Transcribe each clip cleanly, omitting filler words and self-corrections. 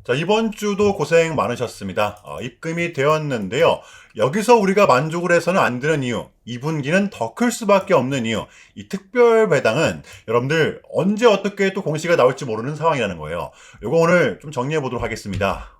자, 이번 주도 고생 많으셨습니다. 입금이 되었는데요. 여기서 우리가 만족을 해서는 안 되는 이유, 2분기는 더 클 수밖에 없는 이유, 이 특별 배당은 여러분들 언제 어떻게 또 공시가 나올지 모르는 상황이라는 거예요. 이거 오늘 좀 정리해 보도록 하겠습니다.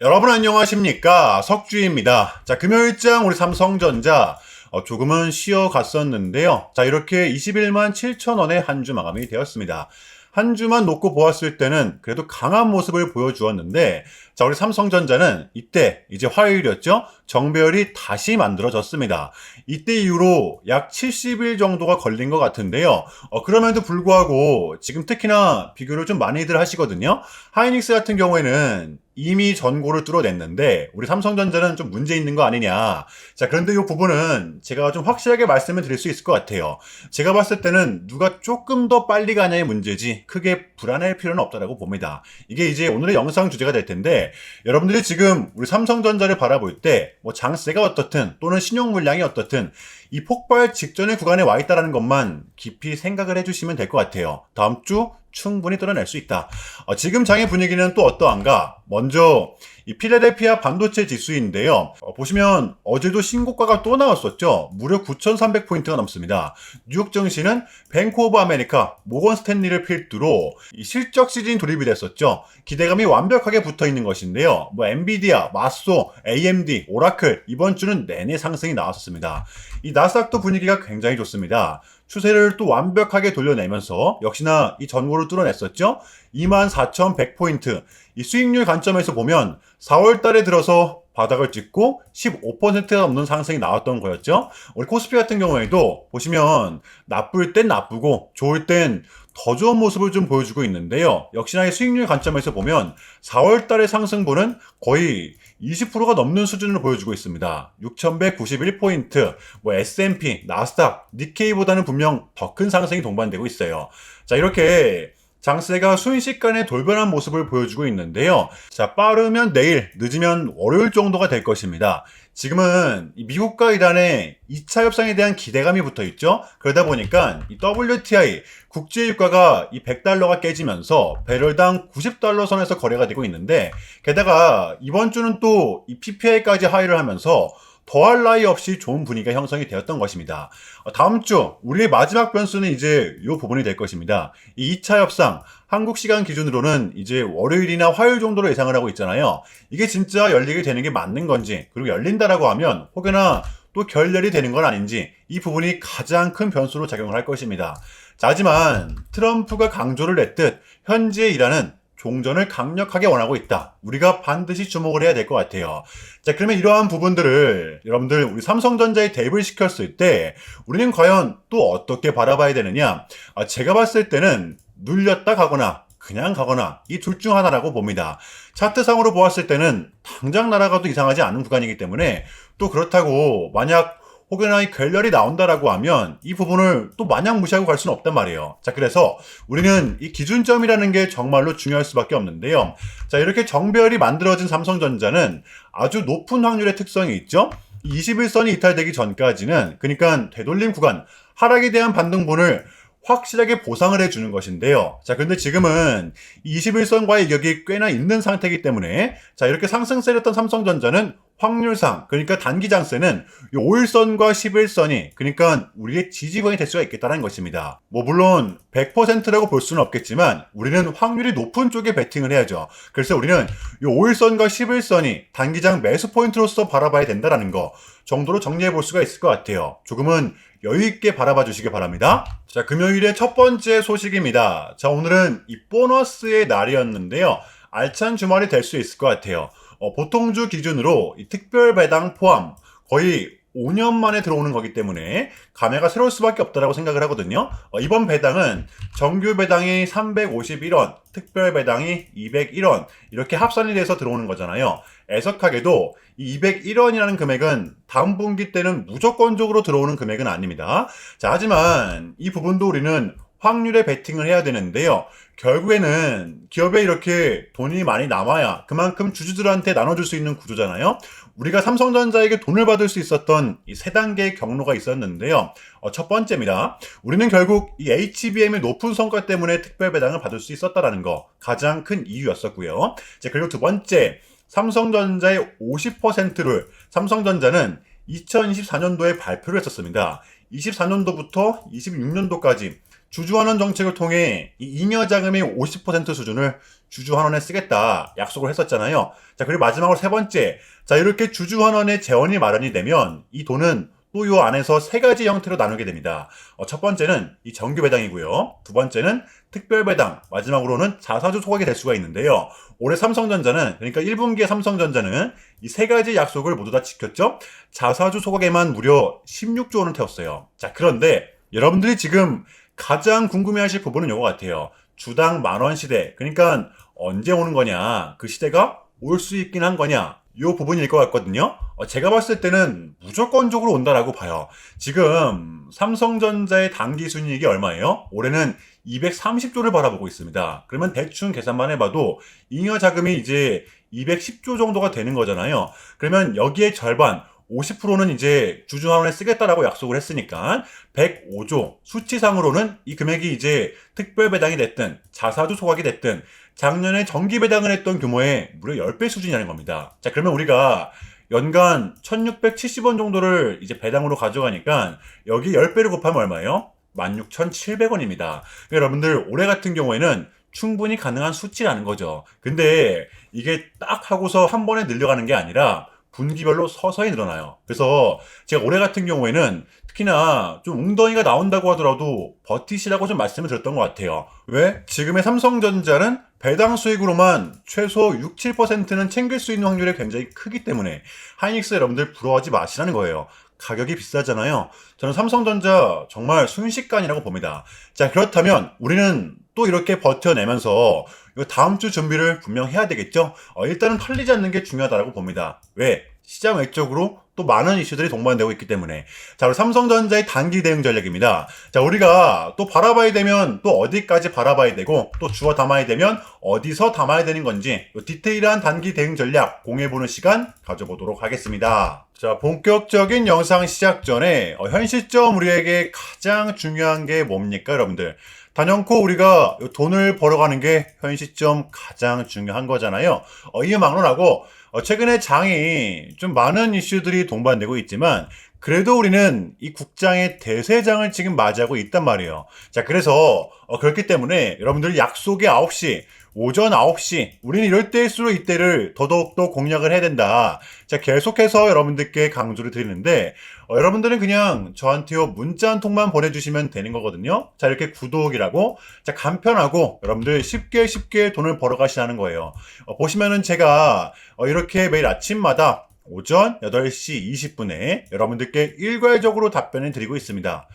여러분 안녕하십니까? 석주입니다. 자, 금요일장 우리 삼성전자 조금은 쉬어갔었는데요. 자, 이렇게 21만 7천 원에 한 주 마감이 되었습니다. 한 주만 놓고 보았을 때는 그래도 강한 모습을 보여주었는데, 자, 우리 삼성전자는 이때 이제 화요일이었죠? 정배열이 다시 만들어졌습니다. 이때 이후로 약 70일 정도가 걸린 것 같은데요. 그럼에도 불구하고 지금 특히나 비교를 좀 많이들 하시거든요. 하이닉스 같은 경우에는 이미 전고를 뚫어냈는데 우리 삼성전자는 좀 문제 있는 거 아니냐. 자, 그런데 이 부분은 제가 좀 확실하게 말씀을 드릴 수 있을 것 같아요. 제가 봤을 때는 누가 조금 더 빨리 가냐의 문제지 크게 불안할 필요는 없다라고 봅니다. 이게 이제 오늘의 영상 주제가 될 텐데, 여러분들이 지금 우리 삼성전자를 바라볼 때 뭐 장세가 어떻든 또는 신용 물량이 어떻든 이 폭발 직전의 구간에 와 있다는 것만 깊이 생각을 해주시면 될 것 같아요. 다음 주 충분히 뚫어낼 수 있다. 지금 장의 분위기는 또 어떠한가? 먼저 이 필라델피아 반도체 지수인데요. 보시면 어제도 신고가가 또 나왔었죠. 무려 9,300포인트가 넘습니다. 뉴욕 증시는 뱅크 오브 아메리카, 모건 스탠리를 필두로 이 실적 시즌 돌입이 됐었죠. 기대감이 완벽하게 붙어 있는 것인데요. 뭐 엔비디아, 마소, AMD, 오라클 이번 주는 내내 상승이 나왔었습니다. 이 나스닥도 분위기가 굉장히 좋습니다. 추세를 또 완벽하게 돌려내면서 역시나 이 전고를 뚫어냈었죠. 24,100포인트. 이 수익률 관점에서 보면 4월 달에 들어서 바닥을 찍고 15%가 넘는 상승이 나왔던 거였죠. 우리 코스피 같은 경우에도 보시면 나쁠 땐 나쁘고 좋을 땐 더 좋은 모습을 좀 보여주고 있는데요. 역시나 이 수익률 관점에서 보면 4월 달의 상승분은 거의 20%가 넘는 수준을 보여주고 있습니다. 6,191포인트, 뭐 S&P, 나스닥, 니케이보다는 분명 더 큰 상승이 동반되고 있어요. 자, 이렇게 장세가 순식간에 돌변한 모습을 보여주고 있는데요. 자, 빠르면 내일, 늦으면 월요일 정도가 될 것입니다. 지금은 미국과 이란의 2차 협상에 대한 기대감이 붙어 있죠. 그러다 보니까 이 WTI 국제유가가 이 100달러가 깨지면서 배럴당 90달러 선에서 거래가 되고 있는데, 게다가 이번 주는 또 이 PPI까지 하이를 하면서 더할 나위 없이 좋은 분위기가 형성이 되었던 것입니다. 다음 주 우리의 마지막 변수는 이제 이 부분이 될 것입니다. 이 2차 협상 한국 시간 기준으로는 이제 월요일이나 화요일 정도로 예상을 하고 있잖아요. 이게 진짜 열리게 되는 게 맞는 건지, 그리고 열린다라고 하면 혹여나 또 결렬이 되는 건 아닌지, 이 부분이 가장 큰 변수로 작용을 할 것입니다. 자, 하지만 트럼프가 강조를 냈듯 현재 이란은 종전을 강력하게 원하고 있다. 우리가 반드시 주목을 해야 될 것 같아요. 자, 그러면 이러한 부분들을 여러분들 우리 삼성전자에 대입을 시켰을 때 우리는 과연 또 어떻게 바라봐야 되느냐? 제가 봤을 때는 눌렸다 가거나 그냥 가거나 이 둘 중 하나라고 봅니다. 차트상으로 보았을 때는 당장 날아가도 이상하지 않은 구간이기 때문에, 또 그렇다고 만약 혹여나 이 결렬이 나온다라고 하면 이 부분을 또 마냥 무시하고 갈 수는 없단 말이에요. 자, 그래서 우리는 이 기준점이라는 게 정말로 중요할 수밖에 없는데요. 자, 이렇게 정배열이 만들어진 삼성전자는 아주 높은 확률의 특성이 있죠. 21선이 이탈되기 전까지는, 그러니까 되돌림 구간, 하락에 대한 반등분을 확실하게 보상을 해주는 것인데요. 자, 근데 지금은 21선과의 이격이 꽤나 있는 상태이기 때문에, 자, 이렇게 상승세였던 삼성전자는 확률상, 그러니까 단기 장세는 이 5일선과 11선이, 그러니까 우리의 지지권이 될 수가 있겠다는 것입니다. 뭐 물론 100%라고 볼 수는 없겠지만 우리는 확률이 높은 쪽에 베팅을 해야죠. 그래서 우리는 이 5일선과 11선이 단기장 매수 포인트로서 바라봐야 된다는 거 정도로 정리해 볼 수가 있을 것 같아요. 조금은 여유 있게 바라봐 주시기 바랍니다. 자, 금요일의 첫 번째 소식입니다. 자, 오늘은 이 보너스의 날이었는데요. 알찬 주말이 될 수 있을 것 같아요. 보통주 기준으로 이 특별 배당 포함 거의 5년 만에 들어오는 거기 때문에 감회가 새로울 수밖에 없다라고 생각을 하거든요. 이번 배당은 정규 배당이 351원, 특별 배당이 201원 이렇게 합산이 돼서 들어오는 거잖아요. 애석하게도 이 201원이라는 금액은 다음 분기 때는 무조건적으로 들어오는 금액은 아닙니다. 자, 하지만 이 부분도 우리는 확률에 베팅을 해야 되는데요. 결국에는 기업에 이렇게 돈이 많이 남아야 그만큼 주주들한테 나눠줄 수 있는 구조잖아요. 우리가 삼성전자에게 돈을 받을 수 있었던 이 세 단계의 경로가 있었는데요. 첫 번째입니다. 우리는 결국 이 HBM의 높은 성과 때문에 특별 배당을 받을 수 있었다라는 거 가장 큰 이유였었고요. 그리고 두 번째, 삼성전자의 50%를 삼성전자는 2024년도에 발표를 했었습니다. 24년도부터 26년도까지 주주환원 정책을 통해 이 잉여 자금의 50% 수준을 주주환원에 쓰겠다 약속을 했었잖아요. 그리고 마지막으로 세 번째, 이렇게 주주환원의 재원이 마련이 되면 이 돈은 또 이 안에서 세 가지 형태로 나누게 됩니다. 첫 번째는 이 정규 배당이고요. 두 번째는 특별 배당, 마지막으로는 자사주 소각이 될 수가 있는데요. 올해 삼성전자는, 그러니까 1분기에 삼성전자는 이 세 가지 약속을 모두 다 지켰죠. 자사주 소각에만 무려 16조 원을 태웠어요. 그런데 여러분들이 지금 가장 궁금해하실 부분은 이거 같아요. 주당 10,000원 시대, 그러니까 언제 오는 거냐, 그 시대가 올 수 있긴 한 거냐, 이 부분일 것 같거든요. 제가 봤을 때는 무조건적으로 온다라고 봐요. 지금 삼성전자의 단기 순이익이 얼마예요? 올해는 230조를 바라보고 있습니다. 그러면 대충 계산만 해봐도 잉여 자금이 이제 210조 정도가 되는 거잖아요. 그러면 여기에 절반, 50%는 이제 주주환원에 쓰겠다라고 약속을 했으니까 105조, 수치상으로는 이 금액이 이제 특별 배당이 됐든 자사주 소각이 됐든 작년에 정기 배당을 했던 규모의 무려 10배 수준이라는 겁니다. 그러면 우리가 연간 1,670원 정도를 이제 배당으로 가져가니까 여기 10배를 곱하면 얼마예요? 16,700원입니다. 여러분들 올해 같은 경우에는 충분히 가능한 수치라는 거죠. 근데 이게 딱 하고서 한 번에 늘려가는 게 아니라 분기별로 서서히 늘어나요. 그래서 제가 올해 같은 경우에는 특히나 좀 웅덩이가 나온다고 하더라도 버티시라고 좀 말씀을 드렸던 것 같아요. 왜? 지금의 삼성전자는 배당 수익으로만 최소 6, 7%는 챙길 수 있는 확률이 굉장히 크기 때문에 하이닉스 여러분들 부러워하지 마시라는 거예요. 가격이 비싸잖아요. 저는 삼성전자 정말 순식간이라고 봅니다. 그렇다면 우리는 또 이렇게 버텨내면서 이거 다음 주 준비를 분명 해야 되겠죠? 일단은 털리지 않는 게 중요하다고 봅니다. 왜? 시장 외적으로 또 많은 이슈들이 동반되고 있기 때문에. 우리 삼성전자의 단기 대응 전략입니다. 우리가 또 바라봐야 되면 또 어디까지 바라봐야 되고 또 주워 담아야 되면 어디서 담아야 되는 건지 디테일한 단기 대응 전략 공유해보는 시간 가져보도록 하겠습니다. 본격적인 영상 시작 전에 현 시점 우리에게 가장 중요한 게 뭡니까, 여러분들? 단연코 우리가 돈을 벌어가는 게 현 시점 가장 중요한 거잖아요. 이에 막론하고 최근에 장이 좀 많은 이슈들이 동반되고 있지만 그래도 우리는 이 국장의 대세장을 지금 맞이하고 있단 말이에요. 그래서 그렇기 때문에 여러분들 약속의 9시, 오전 9시, 우리는 이럴 때일수록 이때를 더더욱더 공략을 해야 된다. 계속해서 여러분들께 강조를 드리는데 여러분들은 그냥 저한테요 문자 한 통만 보내주시면 되는 거거든요. 이렇게 구독이라고 간편하고 여러분들 쉽게 돈을 벌어가시라는 거예요. 보시면은 제가 이렇게 매일 아침마다 오전 8시 20분에 여러분들께 일괄적으로 답변을 드리고 있습니다.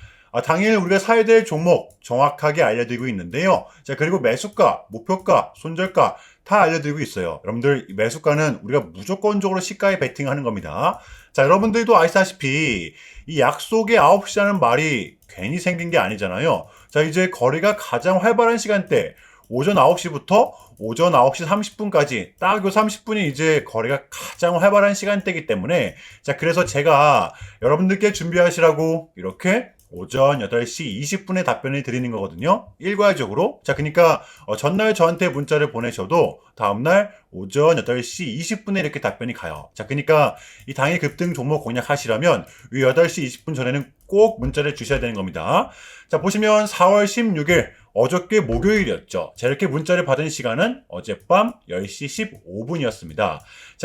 당일 우리가 사야 될 종목 정확하게 알려드리고 있는데요. 그리고 매수가, 목표가, 손절가 다 알려드리고 있어요. 여러분들 매수가는 우리가 무조건적으로 시가에 베팅하는 겁니다. 여러분들도 아시다시피 이 약속의 9시라는 말이 괜히 생긴 게 아니잖아요. 이제 거래가 가장 활발한 시간대 오전 9시부터 오전 9시 30분까지 딱 요 30분이 이제 거래가 가장 활발한 시간대이기 때문에 그래서 제가 여러분들께 준비하시라고 이렇게 오전 8시 20분에 답변을 드리는 거거든요. 일괄적으로. 그러니까 전날 저한테 문자를 보내셔도 다음날 오전 8시 20분에 이렇게 답변이 가요. 그러니까 이 당일 급등 종목 공략하시려면 이 8시 20분 전에는 꼭 문자를 주셔야 되는 겁니다. 보시면 4월 16일 어저께 목요일이었죠. 이렇게 문자를 받은 시간은 어젯밤 10시 15분이었습니다.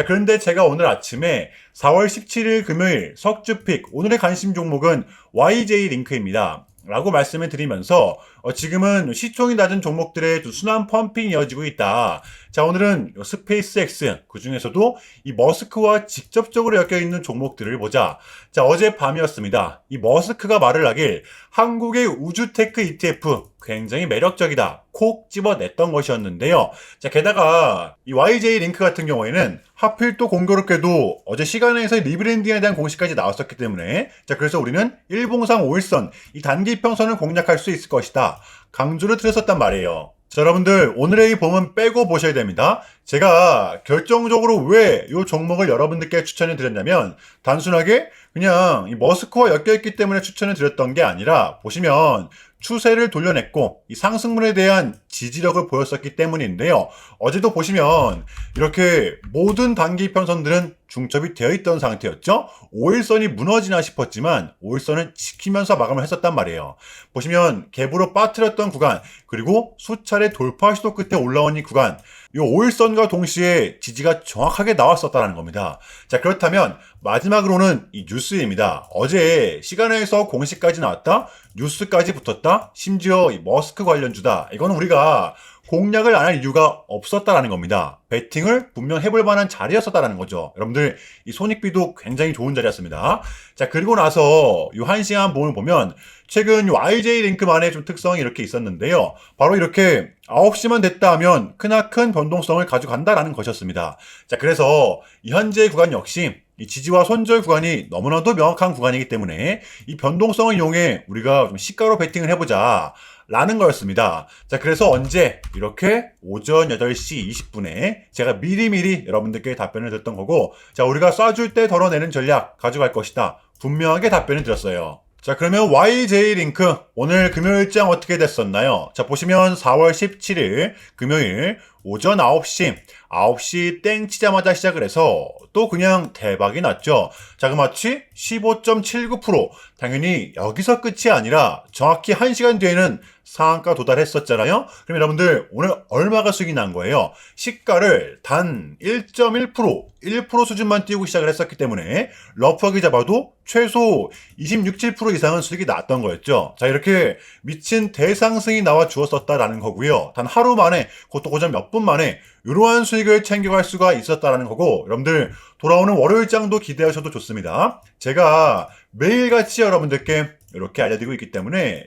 그런데 제가 오늘 아침에 4월 17일 금요일 석주픽 오늘의 관심 종목은 YJ 링크입니다. 라고 말씀을 드리면서 지금은 시총이 낮은 종목들의 순환 펌핑이 이어지고 있다. 오늘은 스페이스X 그 중에서도 이 머스크와 직접적으로 엮여있는 종목들을 보자. 어젯밤이었습니다. 이 머스크가 말을 하길 한국의 우주테크 ETF 굉장히 매력적이다. 콕 집어냈던 것이었는데요. 게다가 이 YJ 링크 같은 경우에는 하필 또 공교롭게도 어제 시간에서 리브랜딩에 대한 공시까지 나왔었기 때문에 그래서 우리는 일봉상 5일선 이 단기 평선을 공략할 수 있을 것이다. 강조를 드렸었단 말이에요. 자, 여러분들 오늘의 이 봉은 빼고 보셔야 됩니다. 제가 결정적으로 왜 이 종목을 여러분들께 추천해 드렸냐면 단순하게 그냥 이 머스크와 엮여있기 때문에 추천해 드렸던 게 아니라 보시면 추세를 돌려냈고 이 상승분에 대한 지지력을 보였었기 때문인데요. 어제도 보시면 이렇게 모든 단기 편선들은 중첩이 되어 있던 상태였죠. 5일선이 무너지나 싶었지만 5일선을 지키면서 마감을 했었단 말이에요. 보시면 갭으로 빠뜨렸던 구간 그리고 수차례 돌파 시도 끝에 올라온 이 구간 이 5일선과 동시에 지지가 정확하게 나왔었다는 겁니다. 자, 그렇다면 마지막으로는 이 뉴스입니다. 어제 시간에서 공시까지 나왔다, 뉴스까지 붙었다, 심지어 이 머스크 관련주다. 이거는 우리가 공략을 안 할 이유가 없었다라는 겁니다. 배팅을 분명 해볼 만한 자리였었다라는 거죠. 여러분들 이 손익비도 굉장히 좋은 자리였습니다. 자, 그리고 나서 이 1시간 봉을 보면 최근 YJ 링크만의 좀 특성이 이렇게 있었는데요. 바로 이렇게 9시만 됐다 하면 크나큰 변동성을 가져간다라는 것이었습니다. 자, 그래서 이 현재 구간 역시 이 지지와 손절 구간이 너무나도 명확한 구간이기 때문에 이 변동성을 이용해 우리가 좀 시가로 배팅을 해보자 라는 거였습니다. 자, 그래서 언제 이렇게 오전 8시 20분에 제가 미리미리 여러분들께 답변을 드렸던 거고, 자, 우리가 쏴줄 때 덜어내는 전략 가져갈 것이다 분명하게 답변을 드렸어요. 자, 그러면 YJ 링크 오늘 금요일장 어떻게 됐었나요? 자, 보시면 4월 17일 금요일 오전 9시 땡 치자마자 시작을 해서 또 그냥 대박이 났죠. 자그마치 15.79%. 당연히 여기서 끝이 아니라 정확히 1시간 뒤에는 상한가 도달했었잖아요. 그럼 여러분들 오늘 얼마가 수익이 난 거예요? 시가를 단 1.1%, 1% 수준만 띄우고 시작을 했었기 때문에 러프하게 잡아도 최소 26, 7% 이상은 수익이 났던 거였죠. 자, 이렇게 미친 대상승이 나와 주었었다라는 거고요. 단 하루 만에, 그것도 고작 몇 분 만에 이러한 수익을 챙겨갈 수가 있었다라는 거고, 여러분들 돌아오는 월요일장도 기대하셔도 좋습니다. 제가 매일같이 여러분들께 이렇게 알려드리고 있기 때문에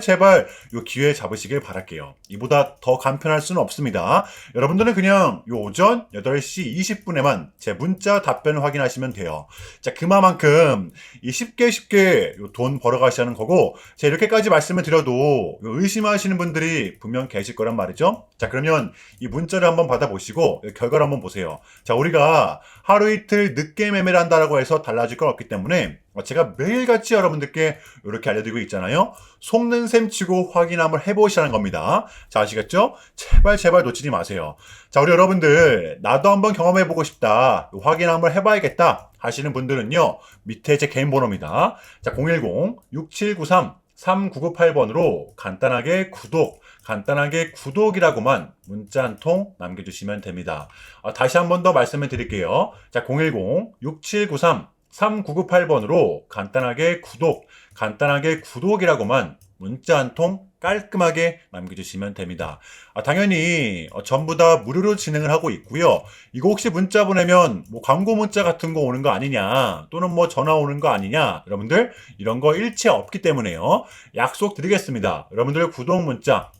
제발 이 기회 잡으시길 바랄게요. 이보다 더 간편할 수는 없습니다. 여러분들은 그냥 이 오전 8시 20분에만 제 문자 답변을 확인하시면 돼요. 자, 그만큼 이 쉽게 돈 벌어가시는 거고, 제가 이렇게까지 말씀을 드려도 의심하시는 분들이 분명 계실 거란 말이죠. 자, 그러면 이 문자를 한번 받아보시고 결과를 한번 보세요. 자, 우리가 하루 이틀 늦게 매매를 한다라고 해서 달라질 건 없기 때문에 제가 매일같이 여러분들께 이렇게 알려드리고 있잖아요. 속는 셈 치고 확인 한번 해보시라는 겁니다. 자, 아시겠죠? 제발 놓치지 마세요. 자, 우리 여러분들 나도 한번 경험해보고 싶다, 확인 한번 해봐야겠다 하시는 분들은요, 밑에 제 개인 번호입니다. 자, 010-6793-3998번으로 간단하게 구독이라고만 문자 한 통 남겨주시면 됩니다. 다시 한 번 더 말씀을 드릴게요. 자, 010-6793-3998번으로 간단하게 구독이라고만 문자 한 통 깔끔하게 남겨주시면 됩니다. 당연히 전부 다 무료로 진행을 하고 있고요. 이거 혹시 문자 보내면 뭐 광고 문자 같은 거 오는 거 아니냐, 또는 뭐 전화 오는 거 아니냐, 여러분들 이런 거 일체 없기 때문에요. 약속 드리겠습니다. 여러분들 구독 문자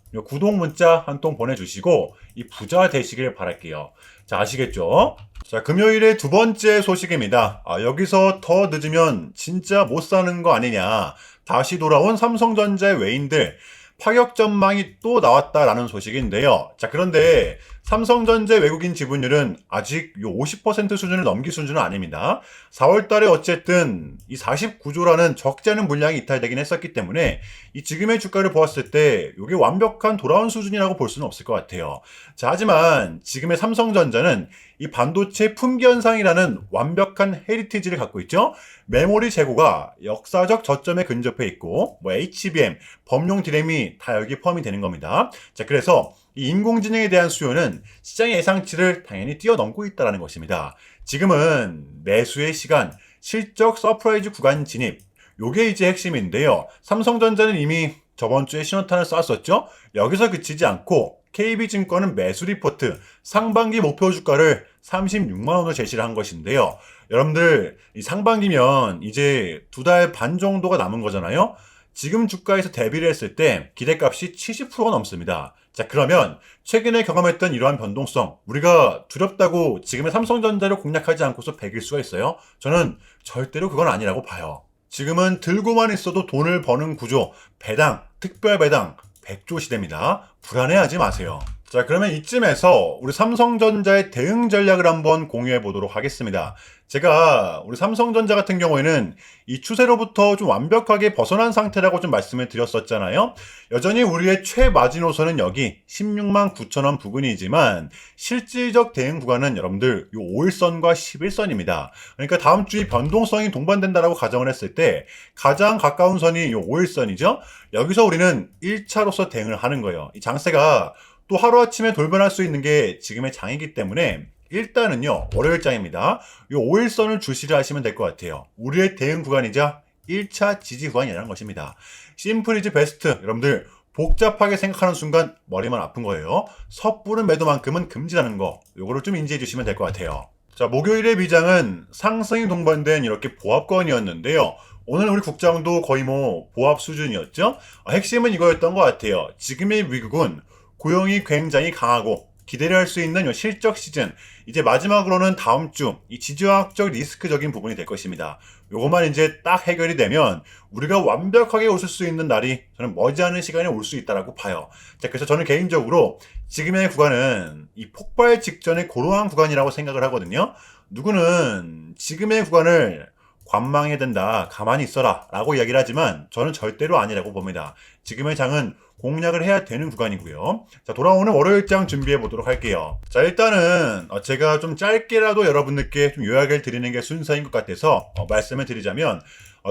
한 통 보내주시고 이 부자 되시길 바랄게요. 자, 아시겠죠? 자, 금요일의 두 번째 소식입니다. 여기서 더 늦으면 진짜 못 사는 거 아니냐. 다시 돌아온 삼성전자의 외인들 파격 전망이 또 나왔다라는 소식인데요. 자, 그런데 삼성전자 외국인 지분율은 아직 50% 수준을 넘길 수준은 아닙니다. 4월 달에 어쨌든 이 49조라는 적지 않은 물량이 이탈되긴 했었기 때문에 이 지금의 주가를 보았을 때 이게 완벽한 돌아온 수준이라고 볼 수는 없을 것 같아요. 자, 하지만 지금의 삼성전자는 이 반도체 품귀 현상이라는 완벽한 헤리티지를 갖고 있죠. 메모리 재고가 역사적 저점에 근접해 있고, HBM, 범용 디램이 다 여기 포함이 되는 겁니다. 자, 그래서 이 인공지능에 대한 수요는 시장의 예상치를 당연히 뛰어넘고 있다는 것입니다. 지금은 매수의 시간, 실적 서프라이즈 구간 진입, 요게 이제 핵심인데요. 삼성전자는 이미 저번 주에 신호탄을 쐈었죠. 여기서 그치지 않고 KB증권은 매수 리포트 상반기 목표 주가를 36만 원으로 제시를 한 것인데요. 여러분들 이 상반기면 이제 2달 반 정도가 남은 거잖아요. 지금 주가에서 대비를 했을 때 기대값이 70%가 넘습니다. 자, 그러면 최근에 경험했던 이러한 변동성, 우리가 두렵다고 지금의 삼성전자를 공략하지 않고서 배길 수가 있어요? 저는 절대로 그건 아니라고 봐요. 지금은 들고만 있어도 돈을 버는 구조, 배당, 특별 배당, 백조 시대입니다. 불안해하지 마세요. 자, 그러면 이쯤에서 우리 삼성전자의 대응 전략을 한번 공유해 보도록 하겠습니다. 제가 우리 삼성전자 같은 경우에는 이 추세로부터 좀 완벽하게 벗어난 상태라고 좀 말씀을 드렸었잖아요. 여전히 우리의 최마지노선은 여기 16만 9천 원 부근이지만 실질적 대응 구간은 여러분들 이 5일선과 11선입니다. 그러니까 다음 주에 변동성이 동반된다라고 가정을 했을 때 가장 가까운 선이 이 5일선이죠. 여기서 우리는 1차로서 대응을 하는 거예요. 이 장세가 또 하루아침에 돌변할 수 있는 게 지금의 장이기 때문에 일단은요, 월요일장입니다. 이 5일선을 주시를 하시면 될 것 같아요. 우리의 대응 구간이자 1차 지지 구간이라는 것입니다. 심플 이즈 베스트. 여러분들 복잡하게 생각하는 순간 머리만 아픈 거예요. 섣부른 매도만큼은 금지라는 거. 요거를 좀 인지해 주시면 될 것 같아요. 자, 목요일의 비장은 상승이 동반된 이렇게 보합권이었는데요. 오늘 우리 국장도 거의 뭐 보합 수준이었죠. 핵심은 이거였던 것 같아요. 지금의 미국은 고용이 굉장히 강하고 기대를 할 수 있는 실적 시즌, 이제 마지막으로는 다음 주 이 지정학적 리스크적인 부분이 될 것입니다. 요것만 이제 딱 해결이 되면 우리가 완벽하게 웃을 수 있는 날이 저는 머지않은 시간에 올 수 있다라고 봐요. 자, 그래서 저는 개인적으로 지금의 구간은 이 폭발 직전의 고러한 구간이라고 생각을 하거든요. 누구는 지금의 구간을 관망해야 된다, 가만히 있어라 라고 이야기를 하지만 저는 절대로 아니라고 봅니다. 지금의 장은 공략을 해야 되는 구간이고요. 자, 돌아오는 월요일장 준비해 보도록 할게요. 자, 일단은 제가 좀 짧게라도 여러분들께 좀 요약을 드리는 게 순서인 것 같아서 말씀을 드리자면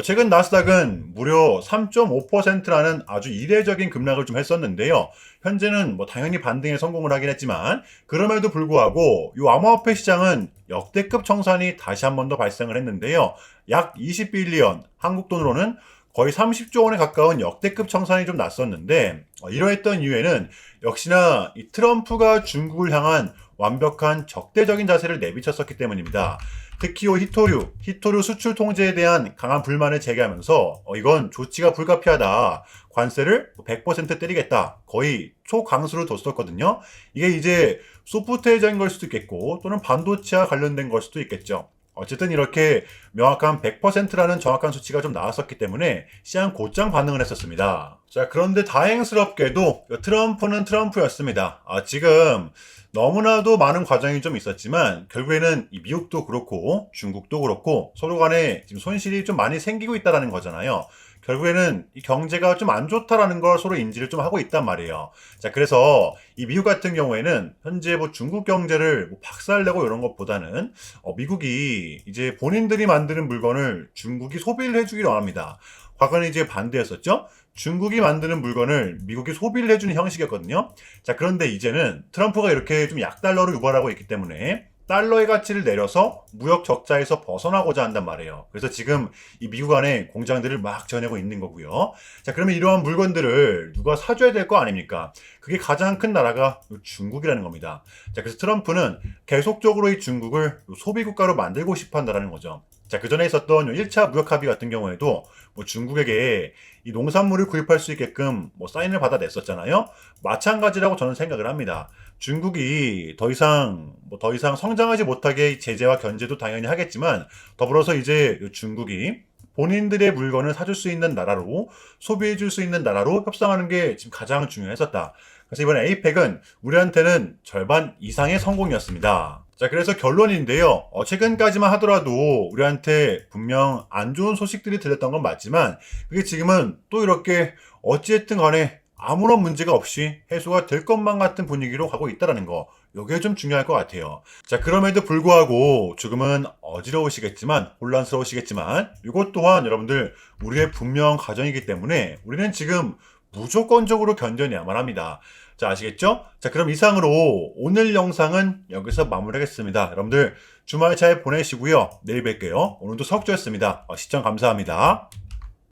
최근 나스닥은 무려 3.5%라는 아주 이례적인 급락을 좀 했었는데요. 현재는 뭐 당연히 반등에 성공을 하긴 했지만 그럼에도 불구하고 이 암호화폐 시장은 역대급 청산이 다시 한 번 더 발생을 했는데요. 약 20빌리언, 한국 돈으로는 거의 30조 원에 가까운 역대급 청산이 좀 났었는데 이러했던 이유에는 역시나 이 트럼프가 중국을 향한 완벽한 적대적인 자세를 내비쳤었기 때문입니다. 특히 히토류 수출 통제에 대한 강한 불만을 제기하면서 이건 조치가 불가피하다. 관세를 100% 때리겠다. 거의 초강수를 뒀었거든요. 이게 이제 소프트웨어적인 걸 수도 있겠고 또는 반도체와 관련된 걸 수도 있겠죠. 어쨌든 이렇게 명확한 100%라는 정확한 수치가 좀 나왔었기 때문에 시장 곧장 반응을 했었습니다. 자, 그런데 다행스럽게도 트럼프는 트럼프였습니다. 지금 너무나도 많은 과정이 좀 있었지만 결국에는 이 미국도 그렇고 중국도 그렇고 서로 간에 지금 손실이 좀 많이 생기고 있다는 거잖아요. 결국에는 이 경제가 좀 안 좋다라는 걸 서로 인지를 좀 하고 있단 말이에요. 자, 그래서 이 미국 같은 경우에는 현재 뭐 중국 경제를 뭐 박살내고 이런 것보다는 미국이 이제 본인들이 만드는 물건을 중국이 소비를 해주기로 합니다. 과거는 이제 반대였었죠. 중국이 만드는 물건을 미국이 소비를 해주는 형식이었거든요. 자, 그런데 이제는 트럼프가 이렇게 좀 약달러를 유발하고 있기 때문에 달러의 가치를 내려서 무역 적자에서 벗어나고자 한단 말이에요. 그래서 지금 이 미국 안에 공장들을 막 지어내고 있는 거고요. 자, 그러면 이러한 물건들을 누가 사줘야 될 거 아닙니까? 그게 가장 큰 나라가 중국이라는 겁니다. 자, 그래서 트럼프는 계속적으로 이 중국을 소비국가로 만들고 싶어 한다는 거죠. 자, 그 전에 있었던 1차 무역 합의 같은 경우에도 뭐 중국에게 이 농산물을 구입할 수 있게끔 뭐 사인을 받아냈었잖아요. 마찬가지라고 저는 생각을 합니다. 중국이 더 이상 성장하지 못하게 제재와 견제도 당연히 하겠지만 더불어서 이제 중국이 본인들의 물건을 사줄 수 있는 나라로 소비해 줄 수 있는 나라로 협상하는 게 지금 가장 중요했었다. 그래서 이번 에이펙은 우리한테는 절반 이상의 성공이었습니다. 자, 그래서 결론인데요. 최근까지만 하더라도 우리한테 분명 안 좋은 소식들이 들렸던 건 맞지만 그게 지금은 또 이렇게 어찌됐든 간에 아무런 문제가 없이 해소가 될 것만 같은 분위기로 가고 있다는 거. 이게 좀 중요할 것 같아요. 자, 그럼에도 불구하고 조금은 어지러우시겠지만 혼란스러우시겠지만 이것 또한 여러분들 우리의 분명 가정이기 때문에 우리는 지금 무조건적으로 견뎌내야만 합니다. 자, 아시겠죠? 자, 그럼 이상으로 오늘 영상은 여기서 마무리하겠습니다. 여러분들 주말 잘 보내시고요. 내일 뵐게요. 오늘도 석주였습니다. 시청 감사합니다.